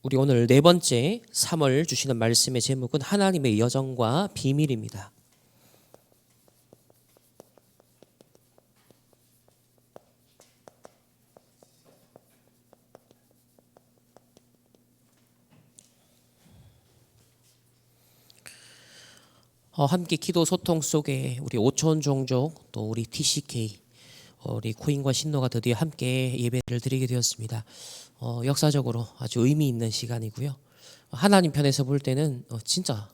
우리 오늘 네 번째 3월 주시는 말씀의 제목은 하나님의 여정과 비밀입니다. 함께 기도 소통 속에 우리 오촌 종족 또 우리 TCK 우리 코인과 신노가 드디어 함께 예배를 드리게 되었습니다. 역사적으로 아주 의미 있는 시간이고요. 하나님 편에서 볼 때는 진짜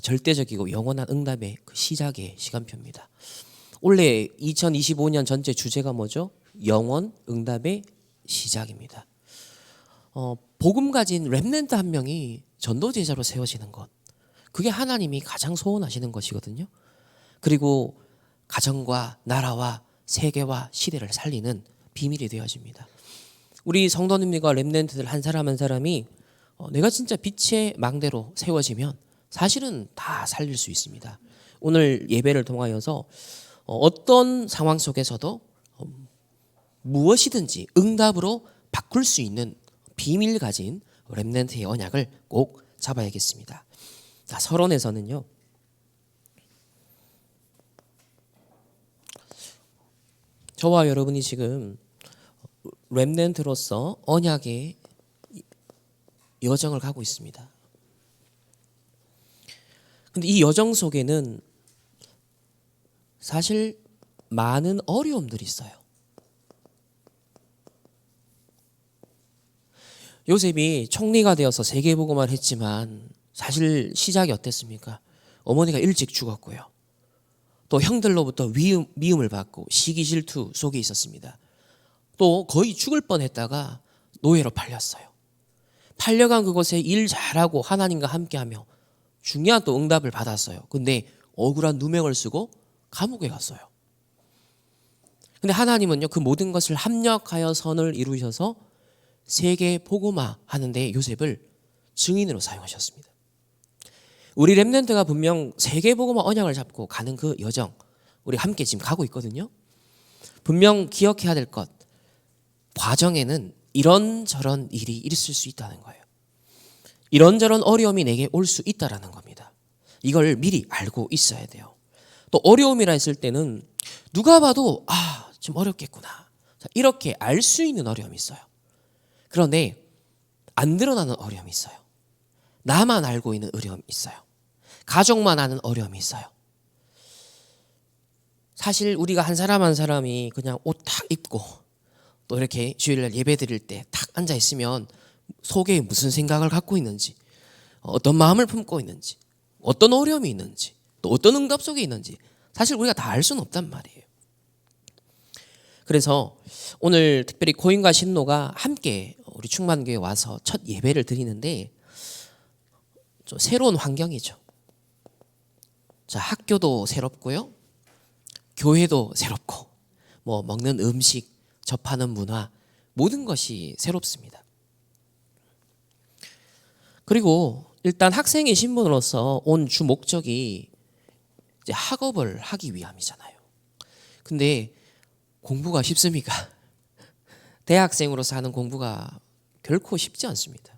절대적이고 영원한 응답의 그 시작의 시간표입니다. 올해 2025년 전체 주제가 뭐죠? 영원 응답의 시작입니다. 복음 가진 렘넌트 한 명이 전도 제자로 세워지는 것, 그게 하나님이 가장 소원하시는 것이거든요. 그리고 가정과 나라와 세계와 시대를 살리는 비밀이 되어집니다. 우리 성도님들과 렘넌트들 한 사람 한 사람이 내가 진짜 빛의 망대로 세워지면 사실은 다 살릴 수 있습니다. 오늘 예배를 통하여서 어떤 상황 속에서도 무엇이든지 응답으로 바꿀 수 있는 비밀 가진 렘넌트의 언약을 꼭 잡아야겠습니다. 서론에서는요, 저와 여러분이 지금 렘넌트로서 언약의 여정을 가고 있습니다. 근데 이 여정 속에는 사실 많은 어려움들이 있어요. 요셉이 총리가 되어서 세계복음화를 했지만 사실 시작이 어땠습니까? 어머니가 일찍 죽었고요. 또 형들로부터 미움을 받고 시기 질투 속에 있었습니다. 또 거의 죽을 뻔했다가 노예로 팔렸어요. 팔려간 그곳에 일 잘하고 하나님과 함께하며 중요한 또 응답을 받았어요. 근데 억울한 누명을 쓰고 감옥에 갔어요. 근데 하나님은요, 그 모든 것을 합력하여 선을 이루셔서 세계 복음화 하는데 요셉을 증인으로 사용하셨습니다. 우리 렘넌트가 분명 세계 복음화 언약을 잡고 가는 그 여정, 우리 함께 지금 가고 있거든요. 분명 기억해야 될 것, 과정에는 이런저런 일이 있을 수 있다는 거예요. 이런저런 어려움이 내게 올 수 있다라는 겁니다. 이걸 미리 알고 있어야 돼요. 또 어려움이라 했을 때는 누가 봐도 좀 어렵겠구나, 이렇게 알 수 있는 어려움이 있어요. 그런데 안 드러나는 어려움이 있어요. 나만 알고 있는 어려움이 있어요. 가족만 아는 어려움이 있어요. 사실 우리가 한 사람 한 사람이 그냥 옷 탁 입고 또 이렇게 주일날 예배 드릴 때 탁 앉아 있으면 속에 무슨 생각을 갖고 있는지, 어떤 마음을 품고 있는지, 어떤 어려움이 있는지, 또 어떤 응답 속에 있는지 사실 우리가 다 알 수는 없단 말이에요. 그래서 오늘 특별히 코인과 신노가 함께 우리 충만교회에 와서 첫 예배를 드리는데 좀 새로운 환경이죠. 학교도 새롭고요, 교회도 새롭고, 먹는 음식, 접하는 문화, 모든 것이 새롭습니다. 그리고 일단 학생의 신분으로서 온 주 목적이 이제 학업을 하기 위함이잖아요. 근데 공부가 쉽습니까? 대학생으로서 하는 공부가 결코 쉽지 않습니다.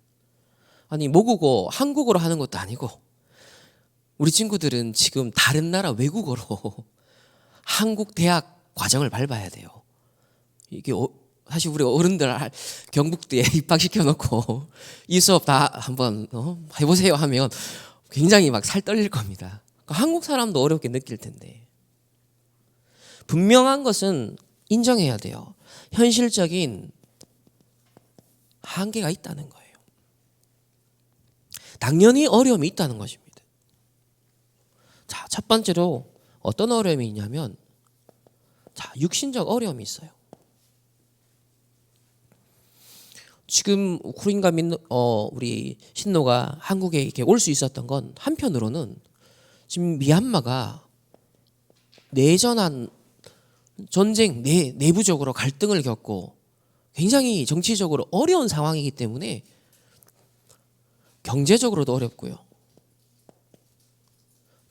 아니, 모국어 한국어로 하는 것도 아니고 우리 친구들은 지금 다른 나라 외국어로 한국 대학 과정을 밟아야 돼요. 이게 사실 우리 어른들 경북대에 입학시켜 놓고 이 수업 다 한번 해보세요 하면 굉장히 막 살 떨릴 겁니다. 한국 사람도 어렵게 느낄 텐데, 분명한 것은 인정해야 돼요. 현실적인 한계가 있다는 거예요. 당연히 어려움이 있다는 것입니다. 첫 번째로 어떤 어려움이 있냐면 육신적 어려움이 있어요. 지금 코인과 우리 신노가 한국에 이렇게 올 수 있었던 건 한편으로는 지금 미얀마가 내전한 전쟁, 내부적으로 갈등을 겪고 굉장히 정치적으로 어려운 상황이기 때문에 경제적으로도 어렵고요,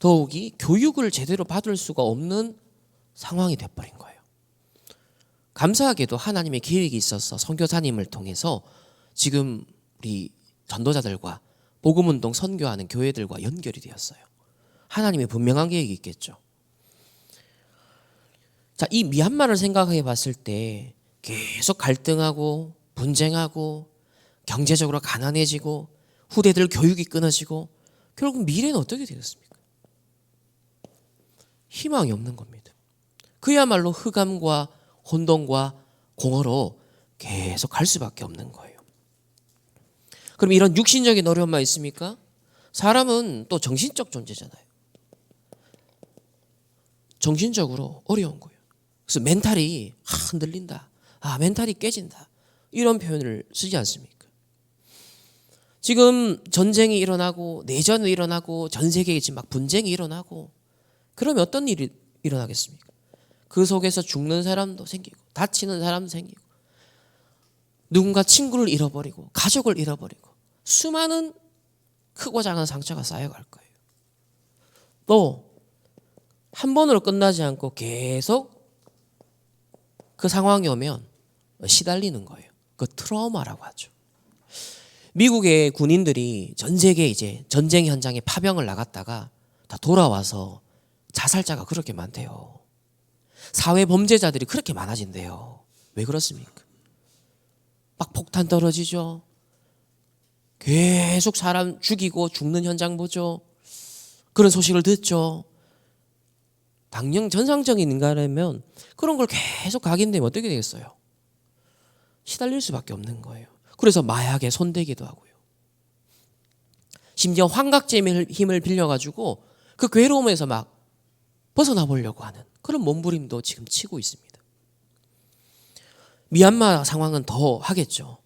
더욱이 교육을 제대로 받을 수가 없는 상황이 돼버린 거예요. 감사하게도 하나님의 계획이 있어서 선교사님을 통해서 지금 우리 전도자들과 복음운동 선교하는 교회들과 연결이 되었어요. 하나님의 분명한 계획이 있겠죠. 자, 이 미얀마를 생각해 봤을 때 계속 갈등하고 분쟁하고 경제적으로 가난해지고 후대들 교육이 끊어지고 결국 미래는 어떻게 되겠습니까? 희망이 없는 겁니다. 그야말로 흑암과 혼돈과 공허로 계속 갈 수밖에 없는 거예요. 그럼 이런 육신적인 어려움만 있습니까? 사람은 또 정신적 존재잖아요. 정신적으로 어려운 거예요. 그래서 멘탈이 흔들린다. 멘탈이 깨진다. 이런 표현을 쓰지 않습니까? 지금 전쟁이 일어나고 내전이 일어나고 전 세계에 지금 막 분쟁이 일어나고 그러면 어떤 일이 일어나겠습니까? 그 속에서 죽는 사람도 생기고 다치는 사람도 생기고 누군가 친구를 잃어버리고 가족을 잃어버리고 수많은 크고 작은 상처가 쌓여갈 거예요. 또 한 번으로 끝나지 않고 계속 그 상황이 오면 시달리는 거예요. 그 트라우마라고 하죠. 미국의 군인들이 전 세계 이제 전쟁 현장에 파병을 나갔다가 다 돌아와서 자살자가 그렇게 많대요. 사회 범죄자들이 그렇게 많아진대요. 왜 그렇습니까? 막 폭탄 떨어지죠. 계속 사람 죽이고 죽는 현장 보죠. 그런 소식을 듣죠. 당연 정상적인 인간이면 그런 걸 계속 각인되면 어떻게 되겠어요? 시달릴 수밖에 없는 거예요. 그래서 마약에 손대기도 하고요. 심지어 환각제의 힘을 빌려가지고 그 괴로움에서 막 벗어나 보려고 하는 그런 몸부림도 지금 치고 있습니다. 미얀마 상황은 더 하겠죠.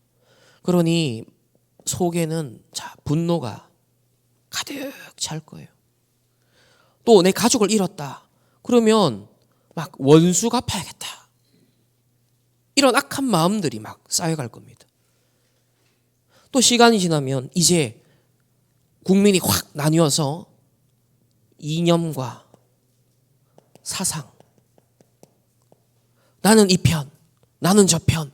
그러니 속에는 분노가 가득 찰 거예요. 또 내 가족을 잃었다. 그러면 막 원수 갚아야겠다. 이런 악한 마음들이 막 쌓여갈 겁니다. 또 시간이 지나면 이제 국민이 확 나뉘어서 이념과 사상, 나는 이 편, 나는 저 편,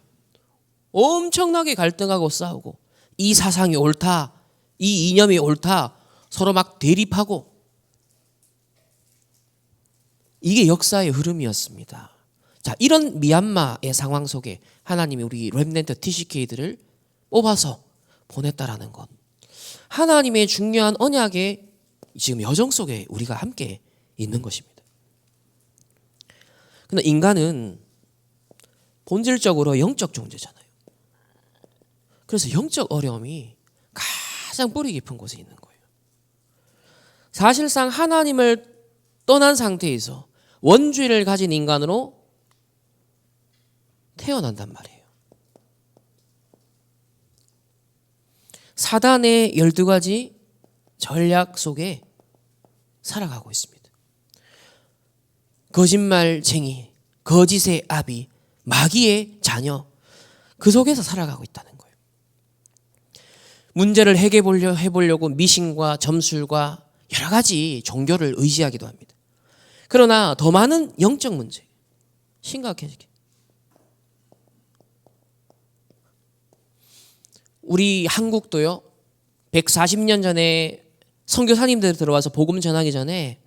엄청나게 갈등하고 싸우고 이 사상이 옳다, 이 이념이 옳다 서로 막 대립하고 이게 역사의 흐름이었습니다. 자, 이런 미얀마의 상황 속에 하나님이 우리 렘넌트 TCK들을 뽑아서 보냈다라는 것. 하나님의 중요한 언약의 지금 여정 속에 우리가 함께 있는 것입니다. 근데 인간은 본질적으로 영적 존재잖아요. 그래서 영적 어려움이 가장 뿌리 깊은 곳에 있는 거예요. 사실상 하나님을 떠난 상태에서 원죄를 가진 인간으로 태어난단 말이에요. 사단의 12가지 전략 속에 살아가고 있습니다. 거짓말쟁이, 거짓의 아비, 마귀의 자녀, 그 속에서 살아가고 있다는 거예요. 문제를 해보려고 미신과 점술과 여러 가지 종교를 의지하기도 합니다. 그러나 더 많은 영적 문제, 심각해지게. 우리 한국도요, 140년 전에 선교사님들 들어와서 복음 전하기 전에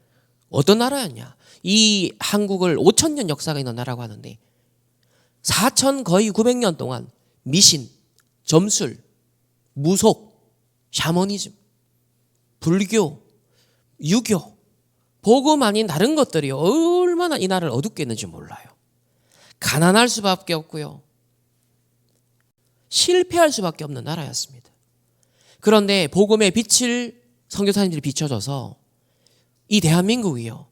어떤 나라였냐? 이 한국을 5,000년 역사가 있는 나라라고 하는데 4,000 거의 900년 동안 미신, 점술, 무속, 샤머니즘, 불교, 유교, 복음 아닌 다른 것들이 얼마나 이 나라를 어둡게 했는지 몰라요. 가난할 수밖에 없고요. 실패할 수밖에 없는 나라였습니다. 그런데 복음의 빛을 선교사님들이 비춰줘서 이 대한민국이요.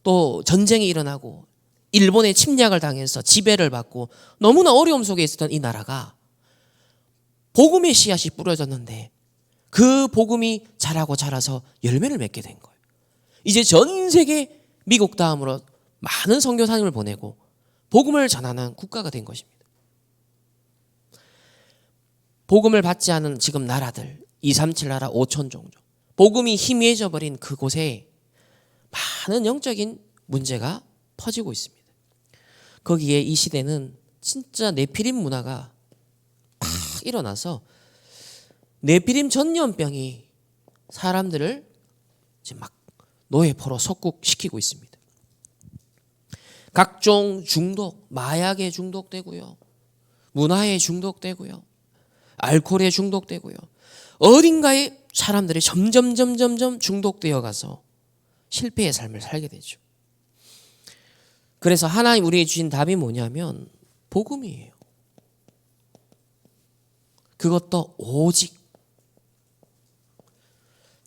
또 전쟁이 일어나고 일본의 침략을 당해서 지배를 받고 너무나 어려움 속에 있었던 이 나라가 복음의 씨앗이 뿌려졌는데 그 복음이 자라고 자라서 열매를 맺게 된 거예요. 이제 전 세계 미국 다음으로 많은 선교사님을 보내고 복음을 전하는 국가가 된 것입니다. 복음을 받지 않은 지금 나라들 237 나라 5천 종족, 복음이 희미해져 버린 그곳에 많은 영적인 문제가 퍼지고 있습니다. 거기에 이 시대는 진짜 네피림 문화가 팍 일어나서 네피림 전염병이 사람들을 지금 막 노예포로 속국시키고 있습니다. 각종 중독, 마약에 중독되고요, 문화에 중독되고요, 알코올에 중독되고요, 어딘가에 사람들이 점점 중독되어 가서 실패의 삶을 살게 되죠. 그래서 하나님 우리에게 주신 답이 뭐냐면 복음이에요. 그것도 오직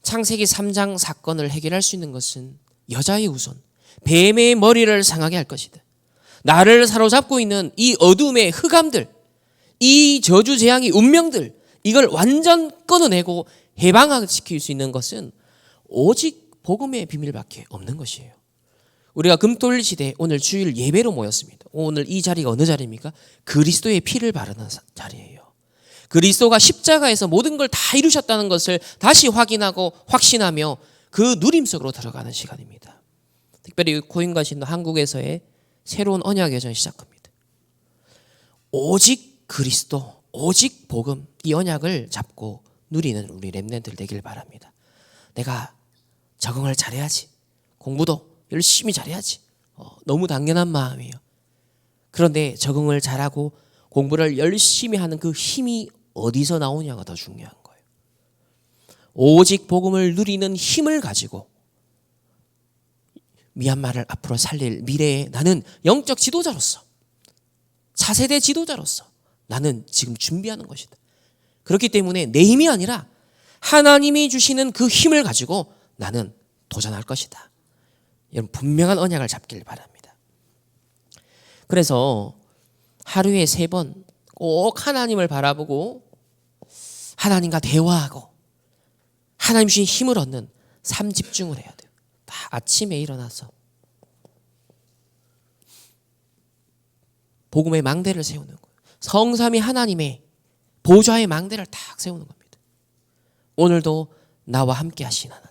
창세기 3장 사건을 해결할 수 있는 것은 여자의 후손, 뱀의 머리를 상하게 할 것이다. 나를 사로잡고 있는 이 어둠의 흑암들, 이 저주 재앙의 운명들, 이걸 완전 끊어내고 해방시킬 수 있는 것은 오직 복음의 비밀밖에 없는 것이에요. 우리가 금토일 시대 오늘 주일 예배로 모였습니다. 오늘 이 자리가 어느 자리입니까? 그리스도의 피를 바르는 자리예요. 그리스도가 십자가에서 모든 걸 다 이루셨다는 것을 다시 확인하고 확신하며 그 누림 속으로 들어가는 시간입니다. 특별히 고인과 신도 한국에서의 새로운 언약 여정이 시작합니다. 오직 그리스도, 오직 복음, 이 언약을 잡고 누리는 우리 렘넌트들 되길 바랍니다. 내가 적응을 잘해야지, 공부도 열심히 잘해야지, 너무 당연한 마음이에요. 그런데 적응을 잘하고 공부를 열심히 하는 그 힘이 어디서 나오냐가 더 중요한 거예요. 오직 복음을 누리는 힘을 가지고 미얀마를 앞으로 살릴 미래에 나는 영적 지도자로서, 차세대 지도자로서 나는 지금 준비하는 것이다. 그렇기 때문에 내 힘이 아니라 하나님이 주시는 그 힘을 가지고 나는 도전할 것이다. 여러분 분명한 언약을 잡길 바랍니다. 그래서 하루에 3번 꼭 하나님을 바라보고 하나님과 대화하고 하나님 주신 힘을 얻는 삶 집중을 해야 돼요. 다 아침에 일어나서 복음의 망대를 세우는 거예요. 성삼위 하나님의 보좌의 망대를 딱 세우는 겁니다. 오늘도 나와 함께 하신 하나님,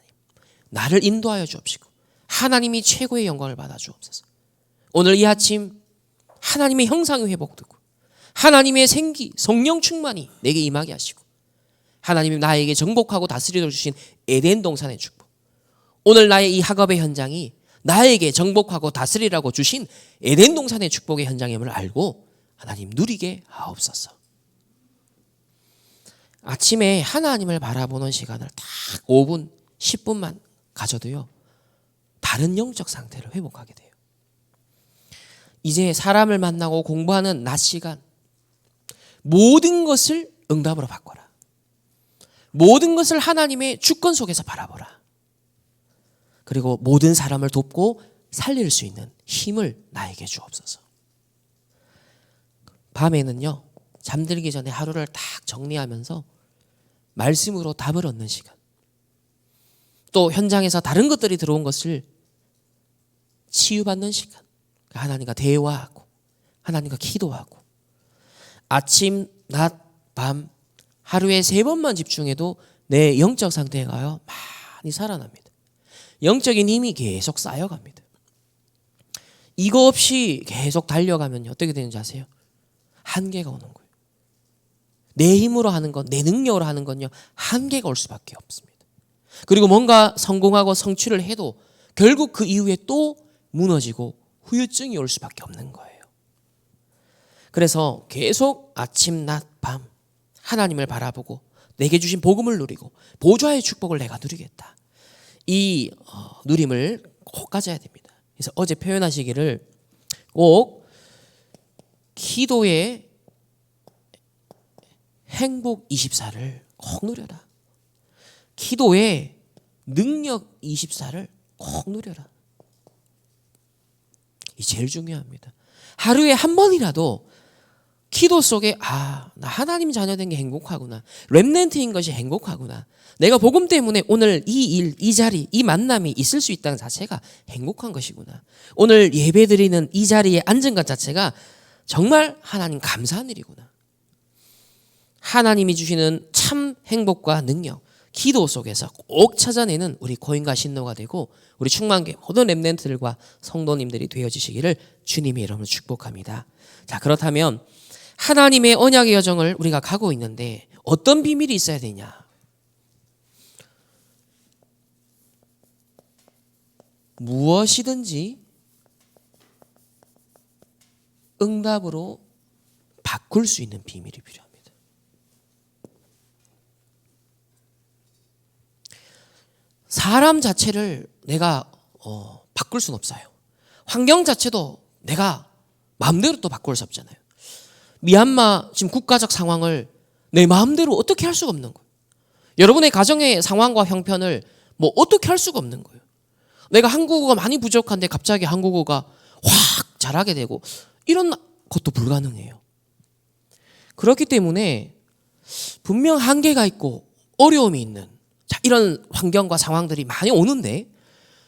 나를 인도하여 주옵시고 하나님이 최고의 영광을 받아 주옵소서. 오늘 이 아침 하나님의 형상이 회복되고 하나님의 생기, 성령 충만이 내게 임하게 하시고 하나님이 나에게 정복하고 다스리도록 주신 에덴 동산의 축복, 오늘 나의 이 학업의 현장이 나에게 정복하고 다스리라고 주신 에덴 동산의 축복의 현장임을 알고 하나님 누리게 하옵소서. 아침에 하나님을 바라보는 시간을 딱 5분, 10분만 가져도요, 다른 영적 상태를 회복하게 돼요. 이제 사람을 만나고 공부하는 낮 시간, 모든 것을 응답으로 바꿔라. 모든 것을 하나님의 주권 속에서 바라보라. 그리고 모든 사람을 돕고 살릴 수 있는 힘을 나에게 주옵소서. 밤에는요, 잠들기 전에 하루를 딱 정리하면서 말씀으로 답을 얻는 시간, 또 현장에서 다른 것들이 들어온 것을 치유받는 시간, 하나님과 대화하고 하나님과 기도하고 아침, 낮, 밤 하루에 3번만 집중해도 내 영적 상태가요 많이 살아납니다. 영적인 힘이 계속 쌓여갑니다. 이거 없이 계속 달려가면 어떻게 되는지 아세요? 한계가 오는 거예요. 내 힘으로 하는 건, 내 능력으로 하는 건요, 한계가 올 수밖에 없습니다. 그리고 뭔가 성공하고 성취를 해도 결국 그 이후에 또 무너지고 후유증이 올 수밖에 없는 거예요. 그래서 계속 아침, 낮, 밤 하나님을 바라보고 내게 주신 복음을 누리고 보좌의 축복을 내가 누리겠다. 이 누림을 꼭 가져야 됩니다. 그래서 어제 표현하시기를 꼭 기도의 행복 24를 꼭 누려라. 기도의 능력 24를 꼭 누려라. 이 제일 중요합니다. 하루에 한 번이라도 기도 속에 나 하나님 자녀 된 게 행복하구나. 렘넌트인 것이 행복하구나. 내가 복음 때문에 오늘 이 일, 이 자리, 이 만남이 있을 수 있다는 자체가 행복한 것이구나. 오늘 예배 드리는 이 자리에 앉은 것 자체가 정말 하나님 감사한 일이구나. 하나님이 주시는 참 행복과 능력, 기도 속에서 꼭 찾아내는 우리 고인과 신노가 되고 우리 충만교회 모든 렘넌트들과 성도님들이 되어지시기를 주님의 이름으로 축복합니다. 자, 그렇다면 하나님의 언약의 여정을 우리가 가고 있는데 어떤 비밀이 있어야 되냐? 무엇이든지 응답으로 바꿀 수 있는 비밀이 필요합니다. 사람 자체를 내가 바꿀 수는 없어요. 환경 자체도 내가 마음대로 또 바꿀 수 없잖아요. 미얀마 지금 국가적 상황을 내 마음대로 어떻게 할 수가 없는 거예요. 여러분의 가정의 상황과 형편을 뭐 어떻게 할 수가 없는 거예요. 내가 한국어가 많이 부족한데 갑자기 한국어가 확 잘하게 되고 이런 것도 불가능해요. 그렇기 때문에 분명 한계가 있고 어려움이 있는 이런 환경과 상황들이 많이 오는데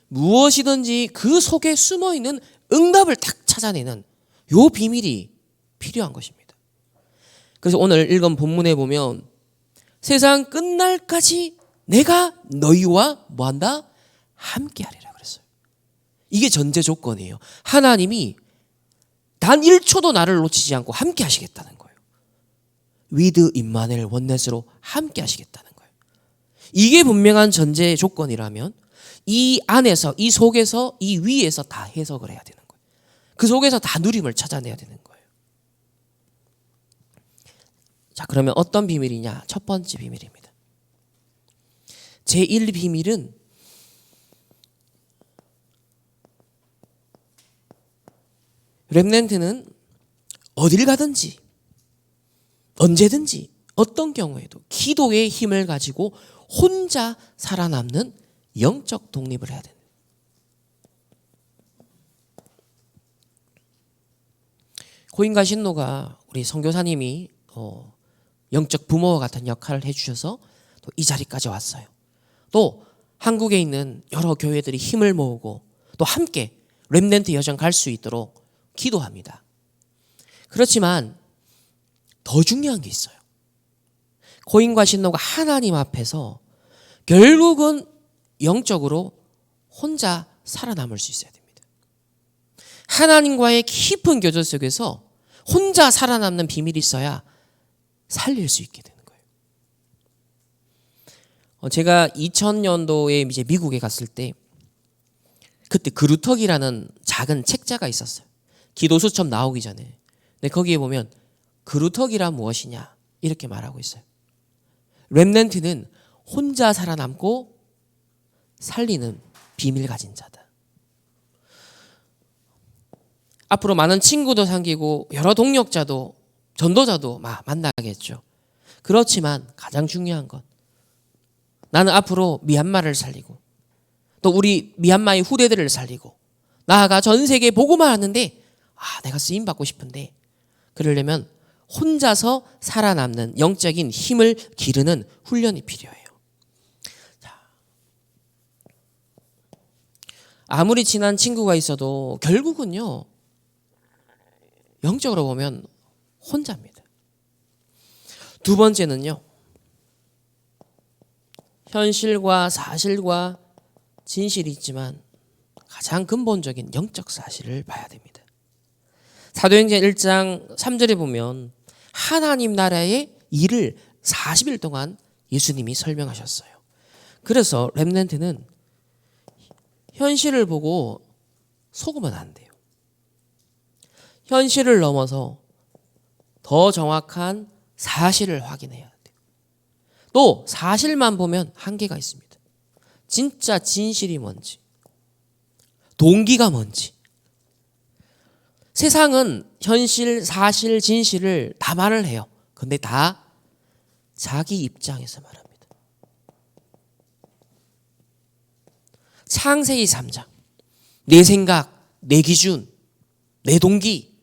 무엇이든지 그 속에 숨어있는 응답을 딱 찾아내는 요 비밀이 필요한 것입니다. 그래서 오늘 읽은 본문에 보면 세상 끝날까지 내가 너희와 뭐한다? 함께하리라 그랬어요. 이게 전제 조건이에요. 하나님이 단 1초도 나를 놓치지 않고 함께 하시겠다는 거예요. 위드 임마누엘 원넷으로 함께 하시겠다는 거예요. 이게 분명한 전제 조건이라면 이 안에서, 이 속에서, 이 위에서 다 해석을 해야 되는 거예요. 그 속에서 다 누림을 찾아내야 되는 거예요. 자, 그러면 어떤 비밀이냐? 첫 번째 비밀입니다. 제1 비밀은 렘넌트는 어딜 가든지 언제든지 어떤 경우에도 기도의 힘을 가지고 혼자 살아남는 영적 독립을 해야 됩니다. 고인과 신노가 우리 선교사님이 영적 부모와 같은 역할을 해주셔서 또 이 자리까지 왔어요. 또 한국에 있는 여러 교회들이 힘을 모으고 또 함께 렘넌트 여정 갈 수 있도록 기도합니다. 그렇지만 더 중요한 게 있어요. 고인과 신노가 하나님 앞에서 결국은 영적으로 혼자 살아남을 수 있어야 됩니다. 하나님과의 깊은 교제 속에서 혼자 살아남는 비밀이 있어야 살릴 수 있게 되는 거예요. 제가 2000년도에 이제 미국에 갔을 때 그때 그루터기라는 작은 책자가 있었어요. 기도 수첩 나오기 전에. 근데 거기에 보면 그루터기란 무엇이냐 이렇게 말하고 있어요. 렘넌트는 혼자 살아남고 살리는 비밀 가진 자다. 앞으로 많은 친구도 생기고 여러 동력자도 전도자도 만나겠죠. 그렇지만 가장 중요한 건 나는 앞으로 미얀마를 살리고 또 우리 미얀마의 후대들을 살리고 나아가 전 세계에 보고만 하는데 내가 쓰임받고 싶은데 그러려면 혼자서 살아남는 영적인 힘을 기르는 훈련이 필요해요. 아무리 친한 친구가 있어도 결국은요 영적으로 보면 혼자입니다. 두 번째는요 현실과 사실과 진실이 있지만 가장 근본적인 영적 사실을 봐야 됩니다. 사도행전 1장 3절에 보면 하나님 나라의 일을 40일 동안 예수님이 설명하셨어요. 그래서 렘넌트는 현실을 보고 속으면 안 돼요. 현실을 넘어서 더 정확한 사실을 확인해야 돼요. 또 사실만 보면 한계가 있습니다. 진짜 진실이 뭔지, 동기가 뭔지. 세상은 현실, 사실, 진실을 다 말을 해요. 근데 다 자기 입장에서 말합니다. 창세기 3장. 내 생각, 내 기준, 내 동기.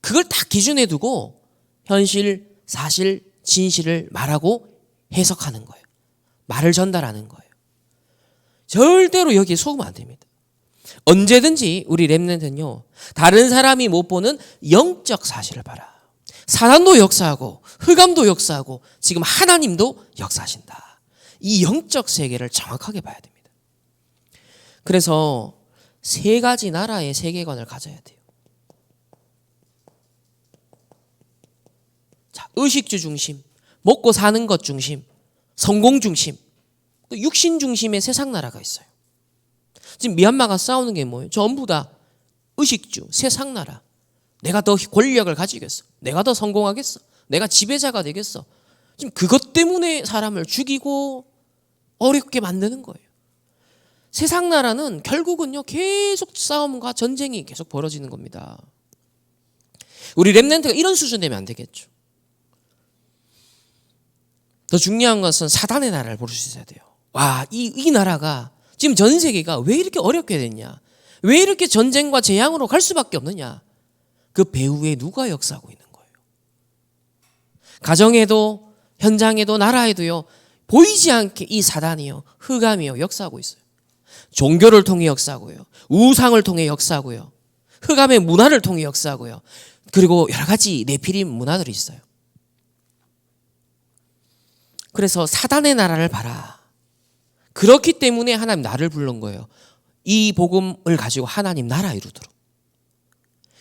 그걸 다 기준에 두고 현실, 사실, 진실을 말하고 해석하는 거예요. 말을 전달하는 거예요. 절대로 여기에 속으면 안 됩니다. 언제든지 우리 렘넌트는요 다른 사람이 못 보는 영적 사실을 봐라. 사단도 역사하고 흑암도 역사하고 지금 하나님도 역사하신다. 이 영적 세계를 정확하게 봐야 됩니다. 그래서 세 가지 나라의 세계관을 가져야 돼요. 자, 의식주 중심, 먹고 사는 것 중심, 성공 중심, 또 육신 중심의 세상 나라가 있어요. 지금 미얀마가 싸우는 게 뭐예요? 전부 다 의식주, 세상 나라. 내가 더 권력을 가지겠어. 내가 더 성공하겠어. 내가 지배자가 되겠어. 지금 그것 때문에 사람을 죽이고 어렵게 만드는 거예요. 세상 나라는 결국은요, 계속 싸움과 전쟁이 계속 벌어지는 겁니다. 우리 렘넌트가 이런 수준 되면 안 되겠죠. 더 중요한 것은 사단의 나라를 볼 수 있어야 돼요. 와, 이 나라가 지금 전 세계가 왜 이렇게 어렵게 됐냐? 왜 이렇게 전쟁과 재앙으로 갈 수밖에 없느냐? 그 배후에 누가 역사하고 있는 거예요? 가정에도, 현장에도, 나라에도요, 보이지 않게 이 사단이요, 흑암이요, 역사하고 있어요. 종교를 통해 역사하고요, 우상을 통해 역사하고요, 흑암의 문화를 통해 역사하고요, 그리고 여러 가지 네피림 문화들이 있어요. 그래서 사단의 나라를 봐라. 그렇기 때문에 하나님 나를 부른 거예요. 이 복음을 가지고 하나님 나라 이루도록.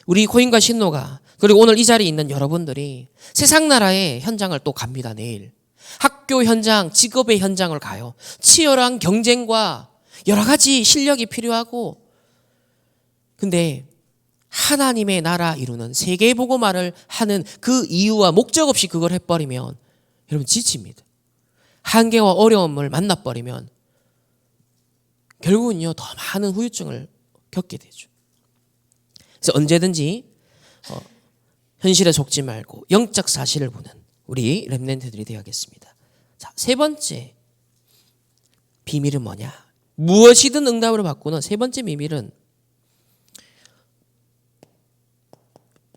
우리 코인과 신노가, 그리고 오늘 이 자리에 있는 여러분들이 세상 나라의 현장을 또 갑니다. 내일 학교 현장, 직업의 현장을 가요. 치열한 경쟁과 여러 가지 실력이 필요하고, 근데 하나님의 나라 이루는 세계 복음화를 하는 그 이유와 목적 없이 그걸 해버리면 여러분 지칩니다. 한계와 어려움을 만나버리면 결국은요, 더 많은 후유증을 겪게 되죠. 그래서 언제든지 현실에 속지 말고 영적 사실을 보는 우리 렘넌트들이 되어야겠습니다. 자, 세 번째 비밀은 뭐냐? 무엇이든 응답으로 바꾸는 세 번째 비밀은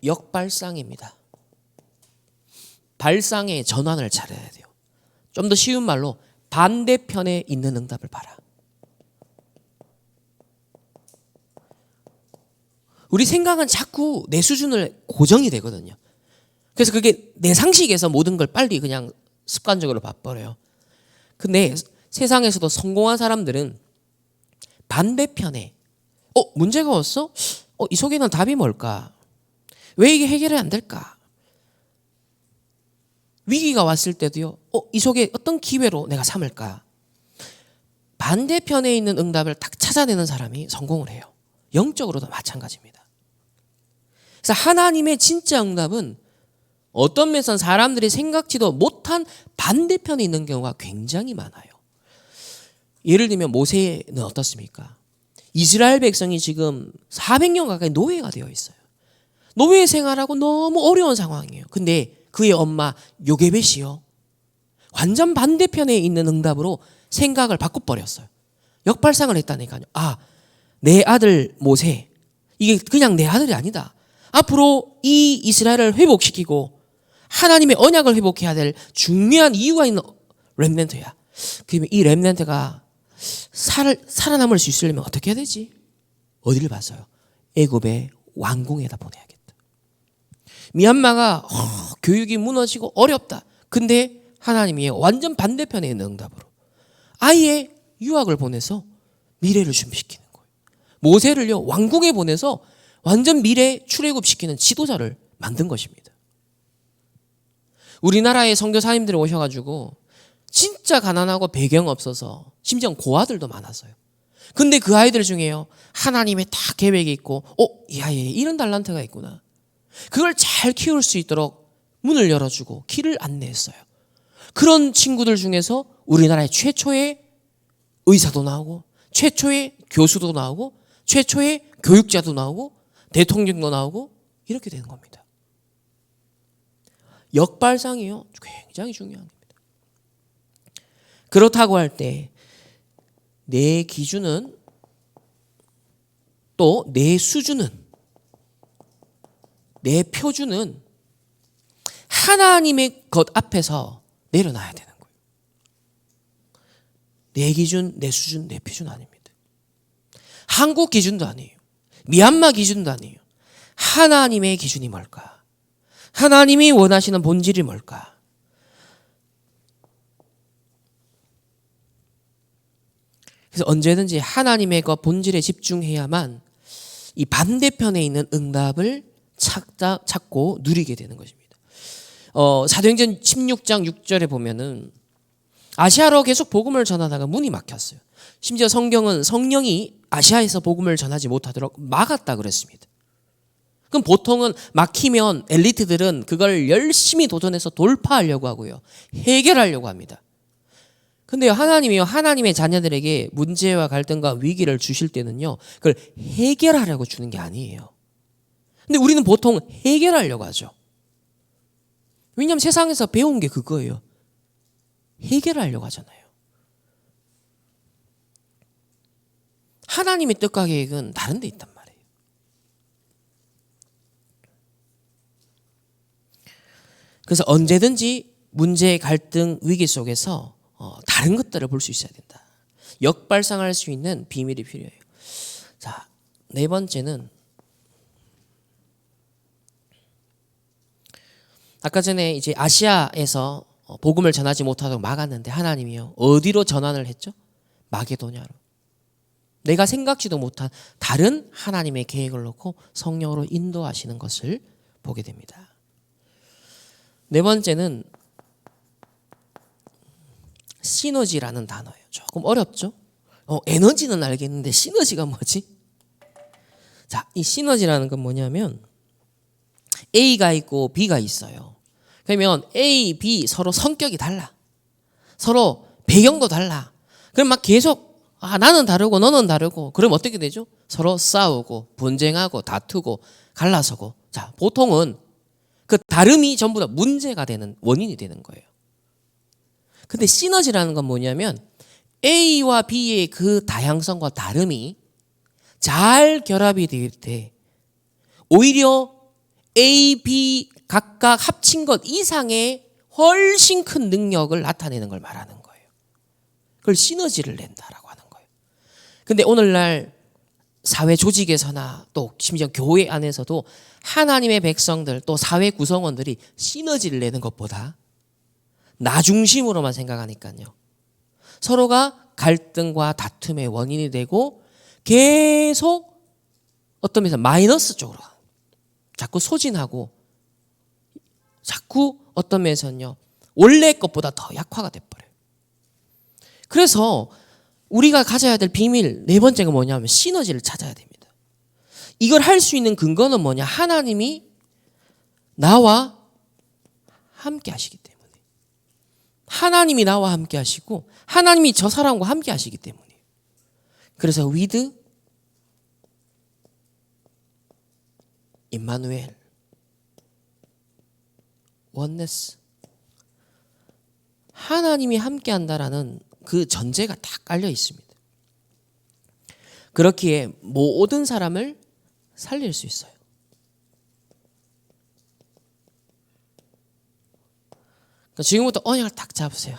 역발상입니다. 발상의 전환을 잘해야 돼요. 좀 더 쉬운 말로 반대편에 있는 응답을 봐라. 우리 생각은 자꾸 내 수준을 고정이 되거든요. 그래서 그게 내 상식에서 모든 걸 빨리 그냥 습관적으로 봐버려요. 근데 세상에서도 성공한 사람들은 반대편에 문제가 왔어? 이 속에는 답이 뭘까? 왜 이게 해결이 안 될까? 위기가 왔을 때도요, 이 속에 어떤 기회로 내가 삼을까? 반대편에 있는 응답을 딱 찾아내는 사람이 성공을 해요. 영적으로도 마찬가지입니다. 그래서 하나님의 진짜 응답은 어떤 면에서는 사람들이 생각지도 못한 반대편에 있는 경우가 굉장히 많아요. 예를 들면 모세는 어떻습니까? 이스라엘 백성이 지금 400년 가까이 노예가 되어 있어요. 노예 생활하고 너무 어려운 상황이에요. 근데 그의 엄마 요게벳이요, 완전 반대편에 있는 응답으로 생각을 바꿔버렸어요. 역발상을 했다니까요. 내 아들 모세, 이게 그냥 내 아들이 아니다. 앞으로 이 이스라엘을 회복시키고 하나님의 언약을 회복해야 될 중요한 이유가 있는 렘넌트야. 그러면 이 렘넌트가 살아남을 수 있으려면 어떻게 해야 되지? 어디를 봤어요? 애굽의 왕궁에다 보내야겠다. 미얀마가 교육이 무너지고 어렵다. 근데 하나님이 완전 반대편에 있는 응답으로 아예 유학을 보내서 미래를 준비시키는 거예요. 모세를요, 왕궁에 보내서 완전 미래 출애굽시키는 지도자를 만든 것입니다. 우리나라에 선교사님들이 오셔가지고 진짜 가난하고 배경 없어서 심지어 고아들도 많았어요. 근데 그 아이들 중에요, 하나님의 다 계획이 있고 이 아이에 이런 달란트가 있구나. 그걸 잘 키울 수 있도록 문을 열어주고 길을 안내했어요. 그런 친구들 중에서 우리나라의 최초의 의사도 나오고, 최초의 교수도 나오고, 최초의 교육자도 나오고, 대통령도 나오고, 이렇게 되는 겁니다. 역발상이요, 굉장히 중요한 겁니다. 그렇다고 할 때 내 기준은, 또 내 수준은, 내 표준은 하나님의 것 앞에서 내려놔야 되는 거예요. 내 기준, 내 수준, 내 표준 아닙니다. 한국 기준도 아니에요. 미얀마 기준도 아니에요. 하나님의 기준이 뭘까? 하나님이 원하시는 본질이 뭘까? 그래서 언제든지 하나님의 그 본질에 집중해야만 이 반대편에 있는 응답을 찾고 누리게 되는 것입니다. 사도행전 16장 6절에 보면은 아시아로 계속 복음을 전하다가 문이 막혔어요. 심지어 성경은 성령이 아시아에서 복음을 전하지 못하도록 막았다 그랬습니다. 그럼 보통은 막히면 엘리트들은 그걸 열심히 도전해서 돌파하려고 하고요. 해결하려고 합니다. 근데 하나님이요, 하나님의 자녀들에게 문제와 갈등과 위기를 주실 때는요, 그걸 해결하려고 주는 게 아니에요. 근데 우리는 보통 해결하려고 하죠. 왜냐하면 세상에서 배운 게 그거예요. 해결하려고 하잖아요. 하나님의 뜻과 계획은 다른 데 있단 말이에요. 그래서 언제든지 문제, 갈등, 위기 속에서 다른 것들을 볼 수 있어야 된다. 역발상할 수 있는 비밀이 필요해요. 자, 네 번째는 아까 전에 이제 아시아에서 복음을 전하지 못하도록 막았는데 하나님이요, 어디로 전환을 했죠? 마게도냐로. 내가 생각지도 못한 다른 하나님의 계획을 놓고 성령으로 인도하시는 것을 보게 됩니다. 네 번째는 시너지라는 단어예요. 조금 어렵죠? 에너지는 알겠는데 시너지가 뭐지? 자, 이 시너지라는 건 뭐냐면 A가 있고 B가 있어요. 그러면 A, B 서로 성격이 달라. 서로 배경도 달라. 그럼 막 계속 나는 다르고 너는 다르고 그럼 어떻게 되죠? 서로 싸우고 분쟁하고 다투고 갈라서고. 자, 보통은 그 다름이 전부 다 문제가 되는 원인이 되는 거예요. 근데 시너지라는 건 뭐냐면 A와 B의 그 다양성과 다름이 잘 결합이 될 때 오히려 A, B 각각 합친 것 이상의 훨씬 큰 능력을 나타내는 걸 말하는 거예요. 그걸 시너지를 낸다라고 하는 거예요. 근데 오늘날 사회 조직에서나 또 심지어 교회 안에서도 하나님의 백성들 또 사회 구성원들이 시너지를 내는 것보다 나 중심으로만 생각하니까요. 서로가 갈등과 다툼의 원인이 되고 계속 어떤 면에서 마이너스 쪽으로 자꾸 소진하고 자꾸 어떤 면에서는요, 원래 것보다 더 약화가 돼버려요. 그래서 우리가 가져야 될 비밀 네 번째가 뭐냐면 시너지를 찾아야 됩니다. 이걸 할 수 있는 근거는 뭐냐? 하나님이 나와 함께 하시기 때문에. 하나님이 나와 함께 하시고 하나님이 저 사람과 함께 하시기 때문이에요. 그래서 with 임마누엘 원네스, 하나님이 함께 한다라는 그 전제가 딱 깔려 있습니다. 그렇기에 모든 사람을 살릴 수 있어요. 그러니까 지금부터 언약을 딱 잡으세요.